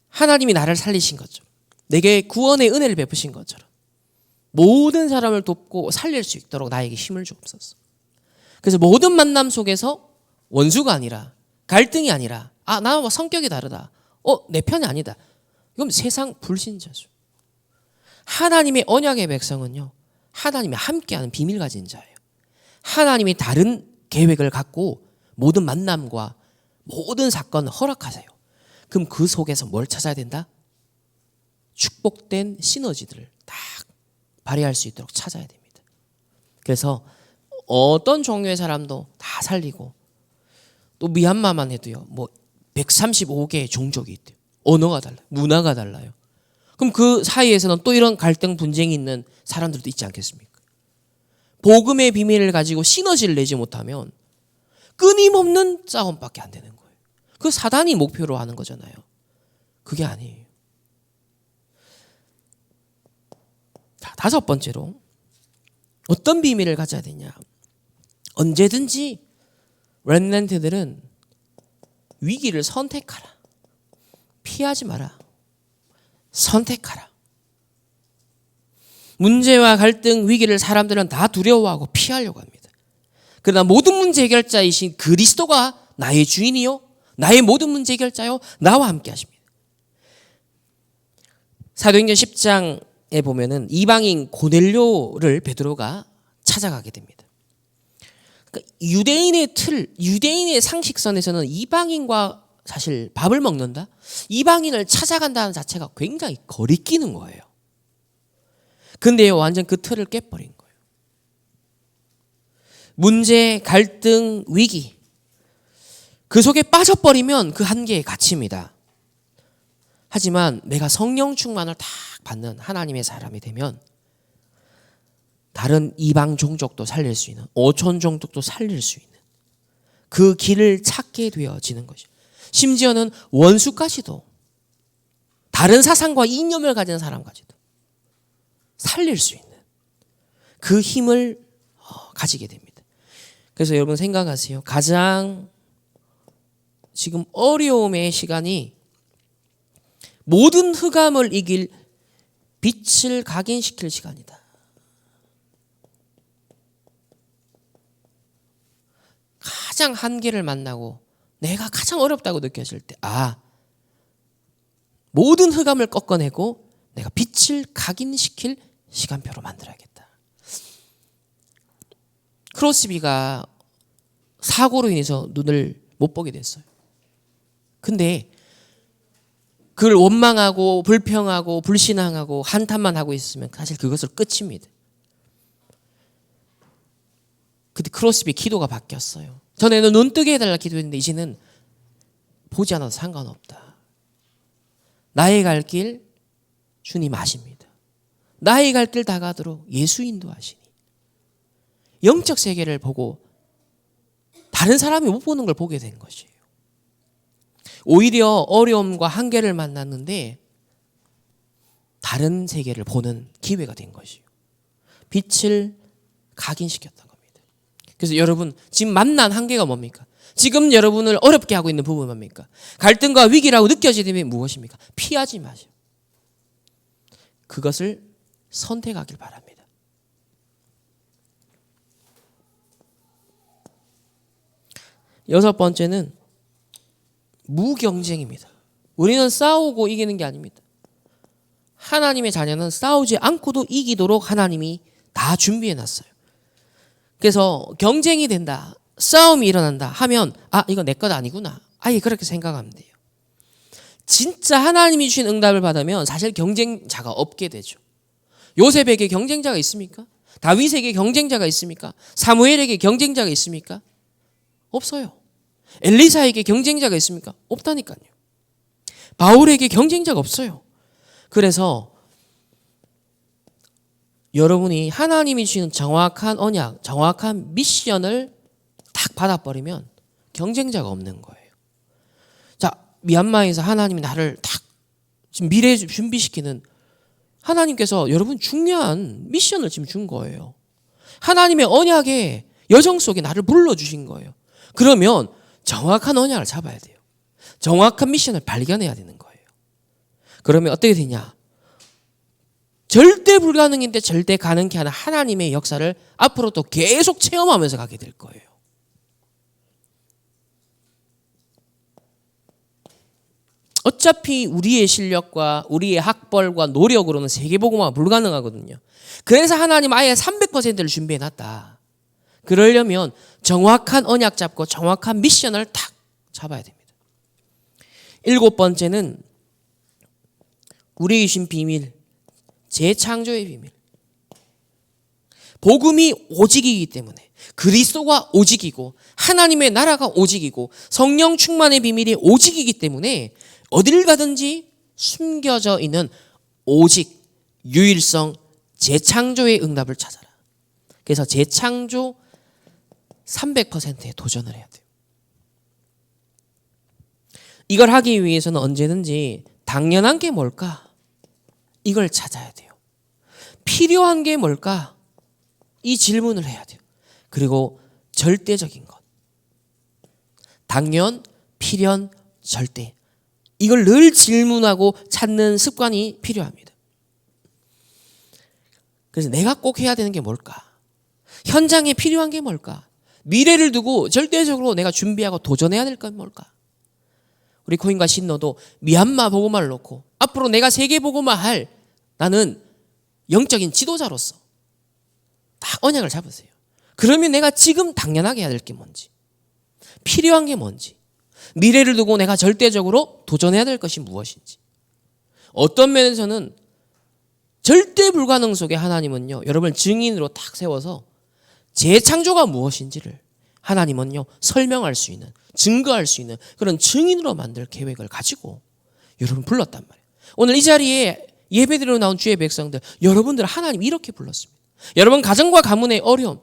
하나님이 나를 살리신 것처럼, 내게 구원의 은혜를 베푸신 것처럼 모든 사람을 돕고 살릴 수 있도록 나에게 힘을 주옵소서. 그래서 모든 만남 속에서 원수가 아니라, 갈등이 아니라, 나와 성격이 다르다, 내 편이 아니다, 이건 세상 불신자죠. 하나님의 언약의 백성은요, 하나님이 함께하는 비밀 가진 자예요. 하나님이 다른 계획을 갖고 모든 만남과 모든 사건을 허락하세요. 그럼 그 속에서 뭘 찾아야 된다? 축복된 시너지들을 딱 발휘할 수 있도록 찾아야 됩니다. 그래서 어떤 종류의 사람도 다 살리고, 또 미얀마만 해도요, 135개의 종족이 있대요. 언어가 달라요. 문화가 달라요. 그럼 그 사이에서는 또 이런 갈등 분쟁이 있는 사람들도 있지 않겠습니까? 복음의 비밀을 가지고 시너지를 내지 못하면 끊임없는 싸움밖에 안 되는 거예요. 그 사단이 목표로 하는 거잖아요. 그게 아니에요. 자, 다섯 번째로 어떤 비밀을 가져야 되냐? 언제든지 렘넌트들은 위기를 선택하라. 피하지 마라. 선택하라. 문제와 갈등, 위기를 사람들은 다 두려워하고 피하려고 합니다. 그러나 모든 문제 해결자이신 그리스도가 나의 주인이요, 나의 모든 문제 해결자요, 나와 함께 하십니다. 사도행전 10장에 보면은 이방인 고넬료를 베드로가 찾아가게 됩니다. 유대인의 틀, 유대인의 상식선에서는 이방인과 사실 밥을 먹는다? 이방인을 찾아간다는 자체가 굉장히 거리끼는 거예요. 근데요, 완전 그 틀을 깨버린 거예요. 문제, 갈등, 위기. 그 속에 빠져버리면 그 한계에 갇힙니다. 하지만 내가 성령 충만을 딱 받는 하나님의 사람이 되면 다른 이방 종족도 살릴 수 있는, 오촌 종족도 살릴 수 있는 그 길을 찾게 되어지는 것이죠. 심지어는 원수까지도, 다른 사상과 이념을 가진 사람까지도 살릴 수 있는 그 힘을 가지게 됩니다. 그래서 여러분 생각하세요. 가장 지금 어려움의 시간이 모든 흑암을 이길 빛을 각인시킬 시간이다. 가장 한계를 만나고 내가 가장 어렵다고 느껴질 때, 모든 흑암을 꺾어내고 내가 빛을 각인시킬 시간표로 만들어야겠다. 크로스비가 사고로 인해서 눈을 못 보게 됐어요. 근데 그걸 원망하고 불평하고 불신앙하고 한탄만 하고 있으면 사실 그것을 끝입니다. 근데 크로스비 기도가 바뀌었어요. 전에는 눈 뜨게 해달라 기도했는데 이제는 보지 않아도 상관없다. 나의 갈 길 주님 아십니다. 나의 갈 길 다가도록 예수 인도하시니. 영적 세계를 보고 다른 사람이 못 보는 걸 보게 된 것이에요. 오히려 어려움과 한계를 만났는데 다른 세계를 보는 기회가 된 것이에요. 빛을 각인시켰던 겁니다. 그래서 여러분 지금 만난 한계가 뭡니까? 지금 여러분을 어렵게 하고 있는 부분은 뭡니까? 갈등과 위기라고 느껴지는 무엇입니까? 피하지 마세요. 그것을 선택하길 바랍니다. 여섯 번째는 무경쟁입니다. 우리는 싸우고 이기는 게 아닙니다. 하나님의 자녀는 싸우지 않고도 이기도록 하나님이 다 준비해 놨어요. 그래서 경쟁이 된다, 싸움이 일어난다 하면 이거 내 것 아니구나, 아예 그렇게 생각하면 돼요. 진짜 하나님이 주신 응답을 받으면 사실 경쟁자가 없게 되죠. 요셉에게 경쟁자가 있습니까? 다윗에게 경쟁자가 있습니까? 사무엘에게 경쟁자가 있습니까? 없어요. 엘리사에게 경쟁자가 있습니까? 없다니까요. 바울에게 경쟁자가 없어요. 그래서 여러분이 하나님이 주시는 정확한 언약, 정확한 미션을 딱 받아버리면 경쟁자가 없는 거예요. 자, 미얀마에서 하나님이 나를 딱 지금 미래에 준비시키는, 하나님께서 여러분 중요한 미션을 지금 준 거예요. 하나님의 언약의 여정 속에 나를 불러주신 거예요. 그러면 정확한 언약을 잡아야 돼요. 정확한 미션을 발견해야 되는 거예요. 그러면 어떻게 되냐? 절대 불가능인데 절대 가능케 하는 하나님의 역사를 앞으로 또 계속 체험하면서 가게 될 거예요. 어차피 우리의 실력과 우리의 학벌과 노력으로는 세계복음화가 불가능하거든요. 그래서 하나님 아예 300%를 준비해놨다. 그러려면 정확한 언약 잡고 정확한 미션을 탁 잡아야 됩니다. 일곱 번째는 우리에게 주신 비밀, 재창조의 비밀. 복음이 오직이기 때문에, 그리스도가 오직이고 하나님의 나라가 오직이고 성령 충만의 비밀이 오직이기 때문에 어딜 가든지 숨겨져 있는 오직, 유일성, 재창조의 응답을 찾아라. 그래서 재창조 300%에 도전을 해야 돼요. 이걸 하기 위해서는 언제든지 당연한 게 뭘까? 이걸 찾아야 돼요. 필요한 게 뭘까? 이 질문을 해야 돼요. 그리고 절대적인 것. 당연, 필연, 절대. 이걸 늘 질문하고 찾는 습관이 필요합니다. 그래서 내가 꼭 해야 되는 게 뭘까? 현장에 필요한 게 뭘까? 미래를 두고 절대적으로 내가 준비하고 도전해야 될 건 뭘까? 우리 코인과 신노도 미얀마 복음화를 놓고 앞으로 내가 세계 복음화 할 나는 영적인 지도자로서 딱 언약을 잡으세요. 그러면 내가 지금 당연하게 해야 될 게 뭔지, 필요한 게 뭔지, 미래를 두고 내가 절대적으로 도전해야 될 것이 무엇인지. 어떤 면에서는 절대 불가능 속에 하나님은요, 여러분을 증인으로 딱 세워서 재창조가 무엇인지를 하나님은요, 설명할 수 있는, 증거할 수 있는 그런 증인으로 만들 계획을 가지고 여러분 불렀단 말이에요. 오늘 이 자리에 예배드리러 나온 주의 백성들, 여러분들 하나님 이렇게 불렀습니다. 여러분 가정과 가문의 어려움,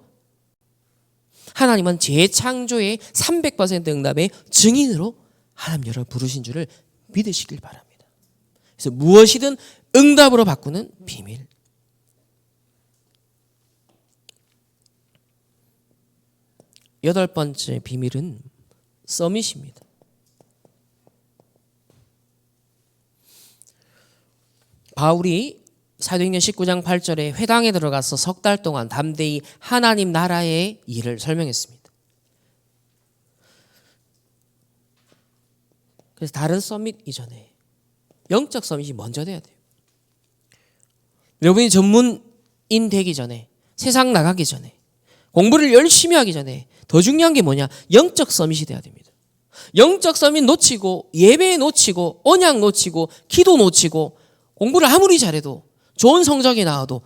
하나님은 재창조의 300% 응답의 증인으로 하나님 여러분 부르신 줄을 믿으시길 바랍니다. 그래서 무엇이든 응답으로 바꾸는 비밀. 여덟 번째 비밀은 서밋입니다. 바울이 사도행전 19장 8절에 회당에 들어가서 석 달 동안 담대히 하나님 나라의 일을 설명했습니다. 그래서 다른 서밋 이전에 영적 서밋이 먼저 돼야 돼요. 여러분이 전문인 되기 전에, 세상 나가기 전에, 공부를 열심히 하기 전에 더 중요한 게 뭐냐? 영적 서밋이 돼야 됩니다. 영적 서밋 놓치고 예배 놓치고 언약 놓치고 기도 놓치고 공부를 아무리 잘해도 좋은 성적이 나와도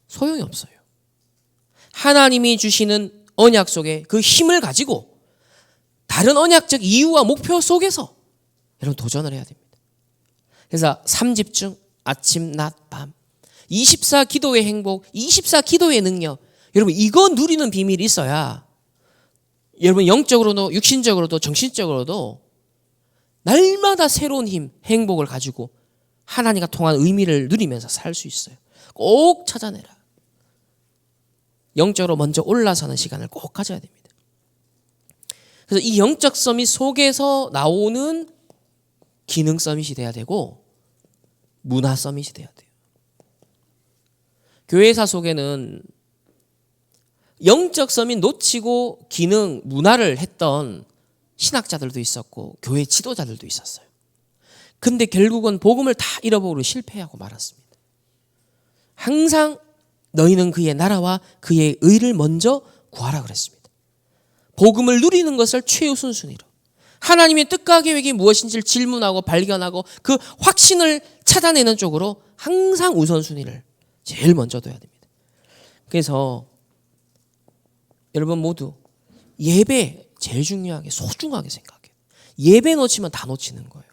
소용이 없어요. 하나님이 주시는 언약 속에 그 힘을 가지고 다른 언약적 이유와 목표 속에서 여러분 도전을 해야 됩니다. 그래서 3집중, 아침, 낮, 밤, 24 기도의 행복, 24 기도의 능력, 여러분 이거 누리는 비밀이 있어야 여러분 영적으로도 육신적으로도 정신적으로도 날마다 새로운 힘, 행복을 가지고 하나님과 통한 의미를 누리면서 살 수 있어요. 꼭 찾아내라. 영적으로 먼저 올라서는 시간을 꼭 가져야 됩니다. 그래서 이 영적 서밋 속에서 나오는 기능 서밋이 돼야 되고 문화 서밋이 돼야 돼요. 교회사 속에는 영적 서밋 놓치고 기능, 문화를 했던 신학자들도 있었고 교회 지도자들도 있었어요. 근데 결국은 복음을 다 잃어버리고 실패하고 말았습니다. 항상 너희는 그의 나라와 그의 의를 먼저 구하라 그랬습니다. 복음을 누리는 것을 최우선순위로, 하나님의 뜻과 계획이 무엇인지를 질문하고 발견하고 그 확신을 찾아내는 쪽으로 항상 우선순위를 제일 먼저 둬야 됩니다. 그래서 여러분 모두 예배 제일 중요하게 소중하게 생각해요. 예배 놓치면 다 놓치는 거예요.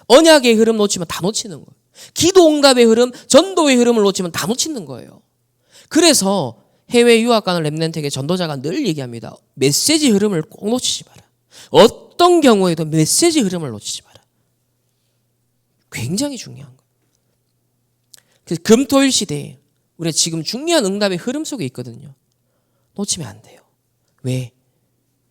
언약의 흐름 놓치면 다 놓치는 거예요. 기도 응답의 흐름, 전도의 흐름을 놓치면 다 놓치는 거예요. 그래서 해외 유학 가는 렘넌트에게 전도자가 늘 얘기합니다. 메시지 흐름을 꼭 놓치지 마라. 어떤 경우에도 메시지 흐름을 놓치지 마라. 굉장히 중요한 거예요. 그래서 금토일 시대에 우리가 지금 중요한 응답의 흐름 속에 있거든요. 놓치면 안 돼요. 왜?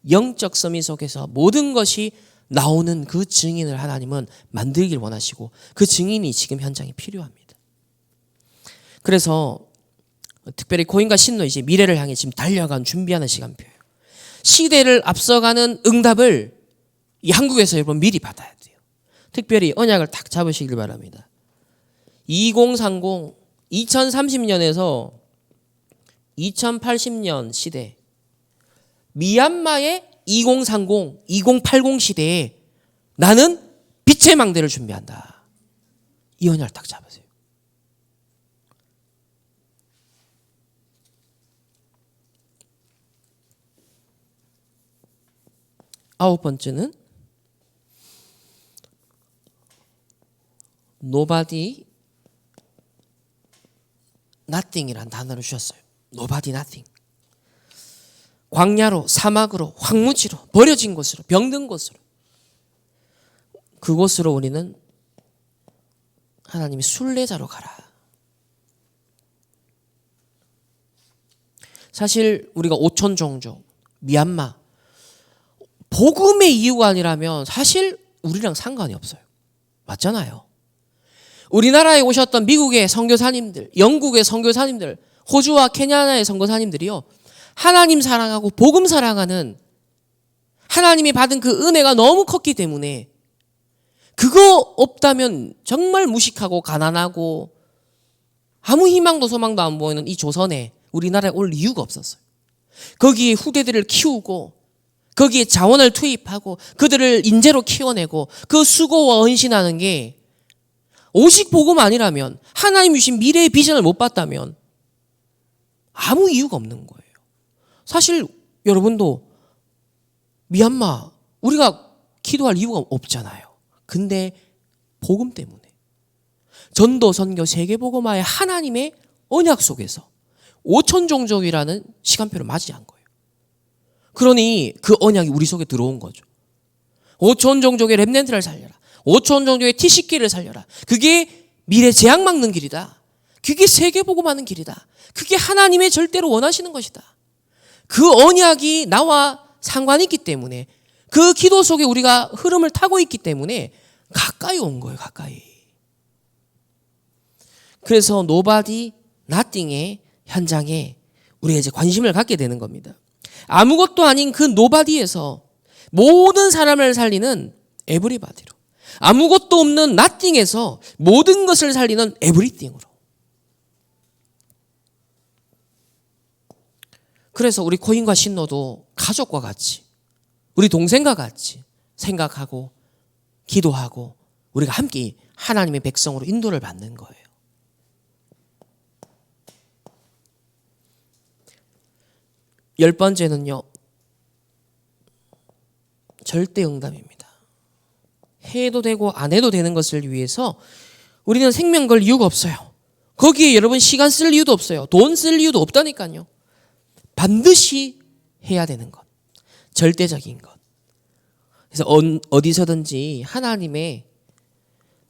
영적 서밋 속에서 모든 것이 나오는 그 증인을 하나님은 만들길 원하시고 그 증인이 지금 현장에 필요합니다. 그래서 특별히 고인과 신노 이제 미래를 향해 지금 달려가는 준비하는 시간표예요. 시대를 앞서가는 응답을 이 한국에서 여러분 미리 받아야 돼요. 특별히 언약을 딱 잡으시길 바랍니다. 2030, 2030년에서 2080년 시대, 미얀마의 2030, 2080 시대에 나는 빛의 망대를 준비한다. 이 언약을 딱 잡으세요. 아홉 번째는 nobody nothing이라는 단어를 주셨어요. nobody nothing. 광야로, 사막으로, 황무지로, 버려진 곳으로, 병든 곳으로, 그곳으로 우리는 하나님이 순례자로 가라. 사실 우리가 오촌 종족, 미얀마, 복음의 이유가 아니라면 사실 우리랑 상관이 없어요. 맞잖아요. 우리나라에 오셨던 미국의 선교사님들, 영국의 선교사님들, 호주와 케냐의 선교사님들이요, 하나님 사랑하고 복음 사랑하는 하나님이 받은 그 은혜가 너무 컸기 때문에 그거 없다면 정말 무식하고 가난하고 아무 희망도 소망도 안 보이는 이 조선에 우리나라에 올 이유가 없었어요. 거기에 후대들을 키우고 거기에 자원을 투입하고 그들을 인재로 키워내고 그 수고와 헌신하는 게 오직 복음 아니라면, 하나님 주신 미래의 비전을 못 봤다면 아무 이유가 없는 거예요. 사실 여러분도 미얀마 우리가 기도할 이유가 없잖아요. 근데 복음 때문에, 전도, 선교, 세계복음화의 하나님의 언약 속에서 5천 종족이라는 시간표를 맞이한 거예요. 그러니 그 언약이 우리 속에 들어온 거죠. 5천 종족의 렘넌트를 살려라. 5천 종족의 TCK를 살려라. 그게 미래 재앙 막는 길이다. 그게 세계복음하는 길이다. 그게 하나님의 절대로 원하시는 것이다. 그 언약이 나와 상관이 있기 때문에, 그 기도 속에 우리가 흐름을 타고 있기 때문에 가까이 온 거예요. 가까이. 그래서 nobody, nothing의 현장에 우리가 이제 관심을 갖게 되는 겁니다. 아무것도 아닌 그 nobody에서 모든 사람을 살리는 everybody로, 아무것도 없는 nothing에서 모든 것을 살리는 everything으로. 그래서 우리 코인과 신노도 가족과 같이, 우리 동생과 같이 생각하고 기도하고 우리가 함께 하나님의 백성으로 인도를 받는 거예요. 열 번째는요, 절대 응답입니다. 해도 되고 안 해도 되는 것을 위해서 우리는 생명 걸 이유가 없어요. 거기에 여러분 시간 쓸 이유도 없어요. 돈 쓸 이유도 없다니까요. 반드시 해야 되는 것, 절대적인 것. 그래서 어디서든지 하나님의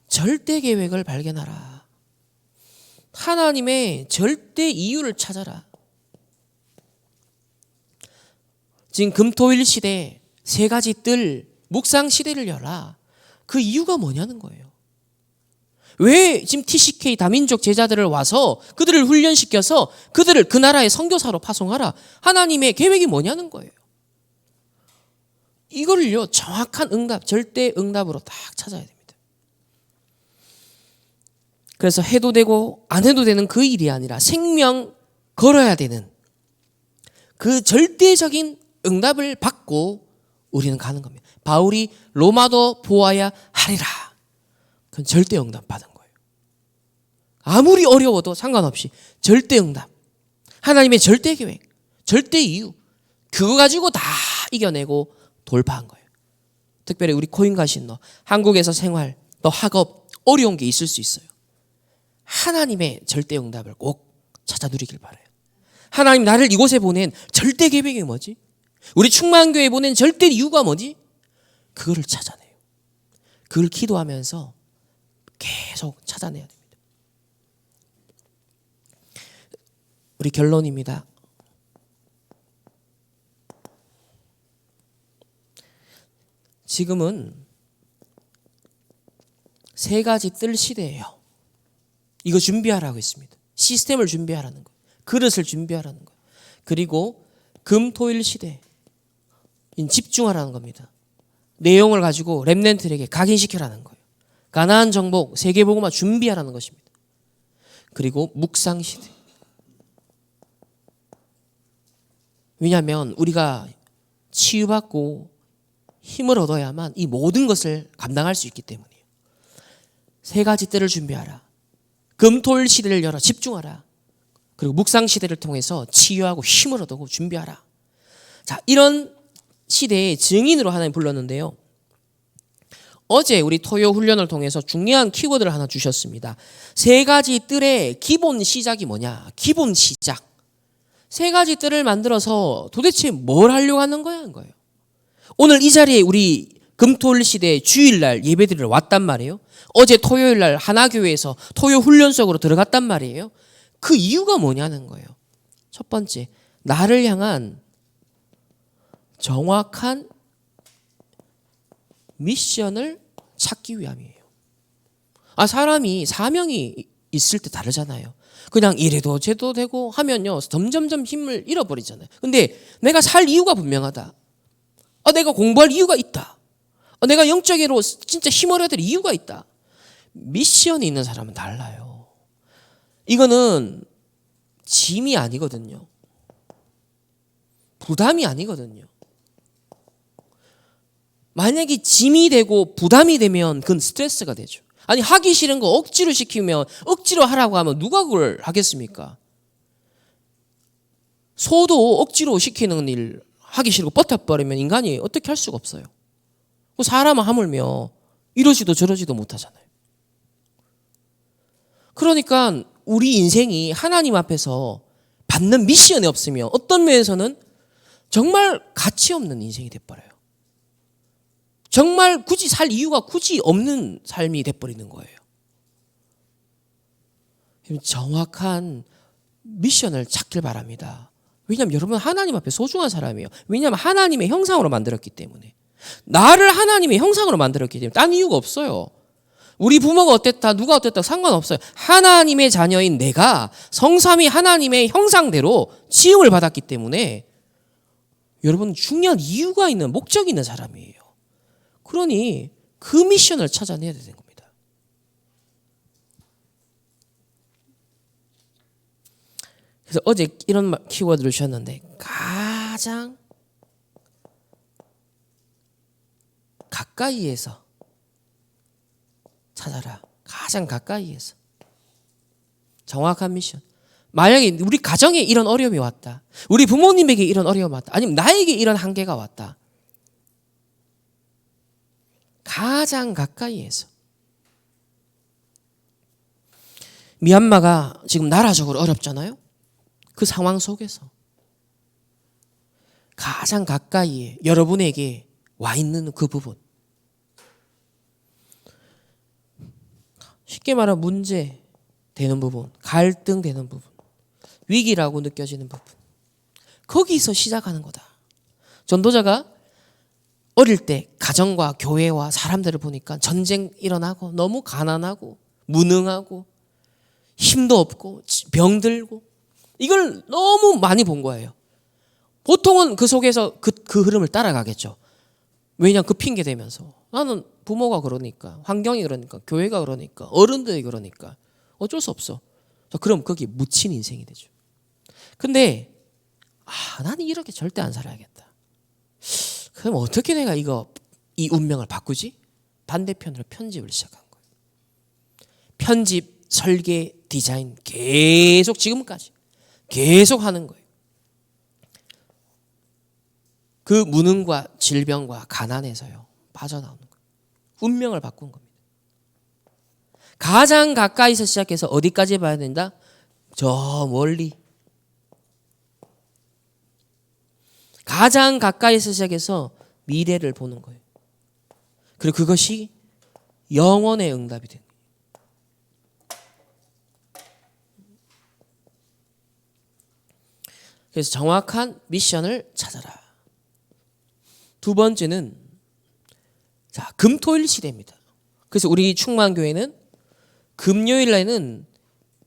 절대 계획을 발견하라. 하나님의 절대 이유를 찾아라. 지금 금토일 시대 세 가지 뜰 묵상 시대를 열라. 그 이유가 뭐냐는 거예요. 왜 지금 TCK 다민족 제자들을 와서 그들을 훈련시켜서 그들을 그 나라의 선교사로 파송하라. 하나님의 계획이 뭐냐는 거예요. 이걸요 정확한 응답, 절대 응답으로 딱 찾아야 됩니다. 그래서 해도 되고 안 해도 되는 그 일이 아니라 생명 걸어야 되는 그 절대적인 응답을 받고 우리는 가는 겁니다. 바울이 로마도 보아야 하리라. 그건 절대 응답 받은 거예요. 아무리 어려워도 상관없이 절대 응답, 하나님의 절대 계획, 절대 이유, 그거 가지고 다 이겨내고 돌파한 거예요. 특별히 우리 코인과 신노, 한국에서 생활, 또 학업 어려운 게 있을 수 있어요. 하나님의 절대 응답을 꼭 찾아 누리길 바라요. 하나님 나를 이곳에 보낸 절대 계획이 뭐지? 우리 충만교회에 보낸 절대 이유가 뭐지? 그거를 찾아내요. 그걸 기도하면서 계속 찾아내야 됩니다. 우리 결론입니다. 지금은 세 가지 뜰 시대예요. 이거 준비하라고 했습니다. 시스템을 준비하라는 거예요. 그릇을 준비하라는 거예요. 그리고 금토일 시대 집중하라는 겁니다. 내용을 가지고 렘넌트에게 각인시켜라는 거예요. 가나안 정복, 세계복음화 준비하라는 것입니다. 그리고 묵상 시대. 왜냐하면 우리가 치유받고 힘을 얻어야만 이 모든 것을 감당할 수 있기 때문이에요. 세 가지 때를 준비하라. 금토일 시대를 열어 집중하라. 그리고 묵상 시대를 통해서 치유하고 힘을 얻고 준비하라. 자, 이런 시대의 증인으로 하나님 불렀는데요. 어제 우리 토요 훈련을 통해서 중요한 키워드를 하나 주셨습니다. 세 가지 뜰의 기본 시작이 뭐냐? 기본 시작. 세 가지 뜰을 만들어서 도대체 뭘 하려고 하는 거야? 하는 거예요. 오늘 이 자리에 우리 금토일 시대 주일날 예배드리러 왔단 말이에요. 어제 토요일날 하나교회에서 토요 훈련석으로 들어갔단 말이에요. 그 이유가 뭐냐는 거예요. 첫 번째, 나를 향한 정확한 미션을 찾기 위함이에요. 사람이 사명이 있을 때 다르잖아요. 그냥 이래도 저래도 되고 하면요 점점점 힘을 잃어버리잖아요. 근데 내가 살 이유가 분명하다. 내가 공부할 이유가 있다. 내가 영적으로 진짜 힘을 얻을 이유가 있다. 미션이 있는 사람은 달라요. 이거는 짐이 아니거든요. 부담이 아니거든요. 만약에 짐이 되고 부담이 되면 그건 스트레스가 되죠. 아니 하기 싫은 거 억지로 시키면 억지로 하라고 하면 누가 그걸 하겠습니까? 소도 억지로 시키는 일 하기 싫고 버텨버리면 인간이 어떻게 할 수가 없어요. 사람은 하물며 이러지도 저러지도 못하잖아요. 그러니까 우리 인생이 하나님 앞에서 받는 미션이 없으면 어떤 면에서는 정말 가치 없는 인생이 돼버려요. 정말 굳이 살 이유가 굳이 없는 삶이 돼버리는 거예요. 정확한 미션을 찾길 바랍니다. 왜냐하면 여러분 하나님 앞에 소중한 사람이에요. 왜냐하면 하나님의 형상으로 만들었기 때문에. 나를 하나님의 형상으로 만들었기 때문에 딴 이유가 없어요. 우리 부모가 어땠다 누가 어땠다 상관없어요. 하나님의 자녀인 내가 성삼위 하나님의 형상대로 지음을 받았기 때문에 여러분 중요한 이유가 있는 목적이 있는 사람이에요. 그러니 그 미션을 찾아내야 되는 겁니다. 그래서 어제 이런 키워드를 주셨는데 가장 가까이에서 찾아라. 가장 가까이에서. 정확한 미션. 만약에 우리 가정에 이런 어려움이 왔다. 우리 부모님에게 이런 어려움이 왔다. 아니면 나에게 이런 한계가 왔다. 가장 가까이에서. 미얀마가 지금 나라적으로 어렵잖아요. 그 상황 속에서 가장 가까이에 여러분에게 와 있는 그 부분. 쉽게 말하면 문제 되는 부분, 갈등 되는 부분, 위기라고 느껴지는 부분. 거기서 시작하는 거다. 전도자가 어릴 때 가정과 교회와 사람들을 보니까 전쟁 일어나고 너무 가난하고 무능하고 힘도 없고 병들고 이걸 너무 많이 본 거예요. 보통은 그 속에서 그 흐름을 따라가겠죠. 왜냐하면 그 핑계 대면서 나는 부모가 그러니까 환경이 그러니까 교회가 그러니까 어른들이 그러니까 어쩔 수 없어. 그럼 거기 묻힌 인생이 되죠. 근데 나는 이렇게 절대 안 살아야겠다. 그럼 어떻게 내가 이 운명을 바꾸지? 반대편으로 편집을 시작한 거예요. 편집, 설계, 디자인 계속 지금까지 계속 하는 거예요. 그 무능과 질병과 가난에서요 빠져나오는 거예요. 운명을 바꾼 겁니다. 가장 가까이서 시작해서 어디까지 봐야 된다? 저 멀리. 가장 가까이서 시작해서 미래를 보는 거예요. 그리고 그것이 영원의 응답이 되는 거예요. 그래서 정확한 미션을 찾아라. 두 번째는 금토일 시대입니다. 그래서 우리 충만교회는 금요일에는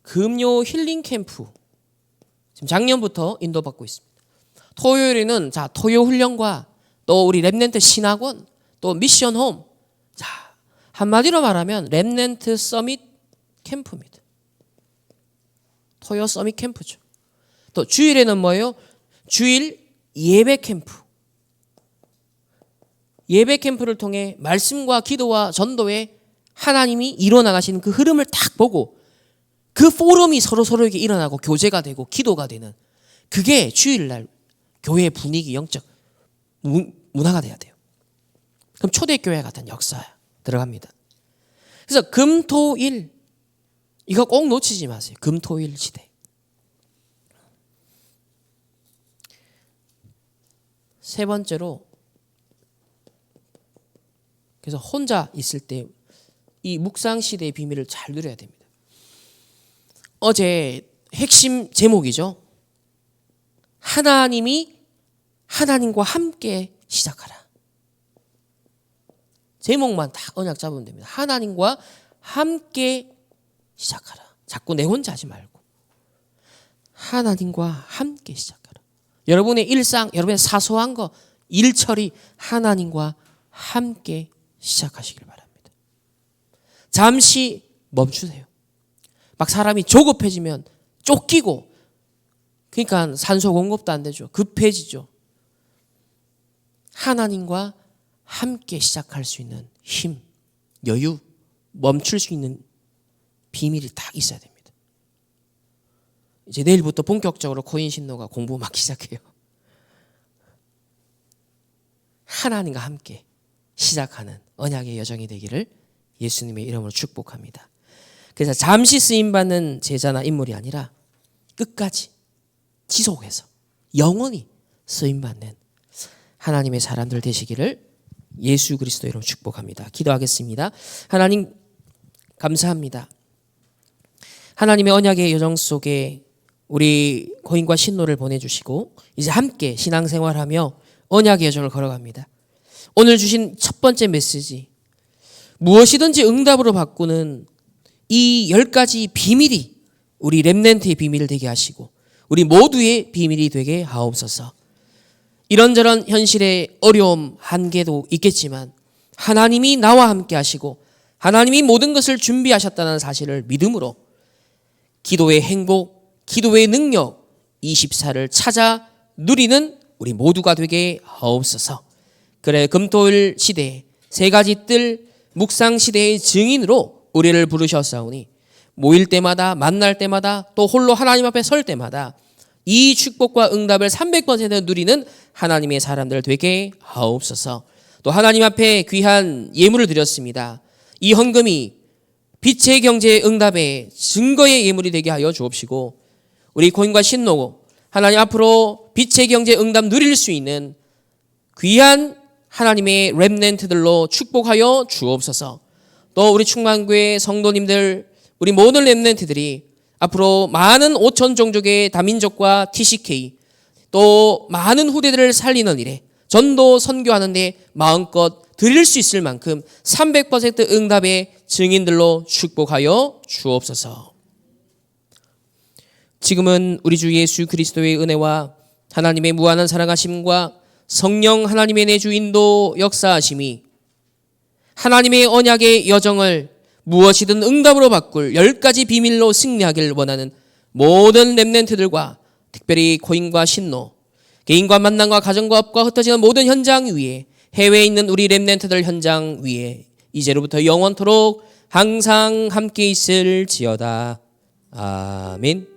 금요 힐링 캠프 지금 작년부터 인도받고 있습니다. 토요일에는 토요 훈련과 또 우리 랩넨트 신학원 또 미션홈 한마디로 말하면 랩넨트 서밋 캠프입니다. 토요 서밋 캠프죠. 또 주일에는 뭐예요? 주일 예배 캠프. 예배 캠프를 통해 말씀과 기도와 전도에 하나님이 이뤄나가시는 그 흐름을 딱 보고 그 포럼이 서로에게 일어나고 교제가 되고 기도가 되는 그게 주일날 교회 분위기 영적 문화가 돼야 돼요. 그럼 초대교회 같은 역사 들어갑니다. 그래서 금토일 이거 꼭 놓치지 마세요. 금토일 시대. 세 번째로 그래서 혼자 있을 때 이 묵상 시대의 비밀을 잘 누려야 됩니다. 어제 핵심 제목이죠. 하나님과 함께 시작하라. 제목만 딱 언약 잡으면 됩니다. 하나님과 함께 시작하라. 자꾸 내 혼자 하지 말고 하나님과 함께 시작하라. 여러분의 일상, 여러분의 사소한 거, 일처리 하나님과 함께 시작하시길 바랍니다. 잠시 멈추세요. 막 사람이 조급해지면 쫓기고 그러니까 산소 공급도 안 되죠. 급해지죠. 하나님과 함께 시작할 수 있는 힘, 여유, 멈출 수 있는 비밀이 딱 있어야 됩니다. 이제 내일부터 본격적으로 코인 신노가 공부 막 시작해요. 하나님과 함께 시작하는 언약의 여정이 되기를 예수님의 이름으로 축복합니다. 그래서 잠시 쓰임받는 제자나 인물이 아니라 끝까지 지속해서 영원히 쓰임받는 하나님의 사람들 되시기를 예수 그리스도 이름으로 축복합니다. 기도하겠습니다. 하나님 감사합니다. 하나님의 언약의 여정 속에 우리 고인과 신노를 보내주시고 이제 함께 신앙생활하며 언약의 여정을 걸어갑니다. 오늘 주신 첫 번째 메시지, 무엇이든지 응답으로 바꾸는 이 10가지 비밀이 우리 렘넌트의 비밀이 되게 하시고 우리 모두의 비밀이 되게 하옵소서. 이런저런 현실의 어려움, 한계도 있겠지만 하나님이 나와 함께 하시고 하나님이 모든 것을 준비하셨다는 사실을 믿음으로 기도의 행복, 기도의 능력 24를 찾아 누리는 우리 모두가 되게 하옵소서. 그래 금토일 시대에 3가지 뜰 묵상 시대의 증인으로 우리를 부르셨사오니 모일 때마다 만날 때마다 또 홀로 하나님 앞에 설 때마다 이 축복과 응답을 300% 누리는 하나님의 사람들 되게 하옵소서. 또 하나님 앞에 귀한 예물을 드렸습니다. 이 헌금이 빛의 경제의 응답의 증거의 예물이 되게 하여 주옵시고 우리 고인과 신노고 하나님 앞으로 빛의 경제 응답 누릴 수 있는 귀한 하나님의 렘넌트들로 축복하여 주옵소서. 또 우리 충만교회 성도님들 우리 모든 렘넌트들이 앞으로 많은 5천 종족의 다민족과 TCK 또 많은 후대들을 살리는 일에 전도 선교하는 데 마음껏 드릴 수 있을 만큼 300% 응답의 증인들로 축복하여 주옵소서. 지금은 우리 주 예수 그리스도의 은혜와 하나님의 무한한 사랑하심과 성령 하나님의 내주 인도 역사하심이 하나님의 언약의 여정을 무엇이든 응답으로 바꿀 10가지 비밀로 승리하기를 원하는 모든 렘넌트들과 특별히 고인과 신노, 개인과 만남과 가정과 업과 흩어지는 모든 현장 위에 해외에 있는 우리 렘넌트들 현장 위에 이제로부터 영원토록 항상 함께 있을지어다. 아멘.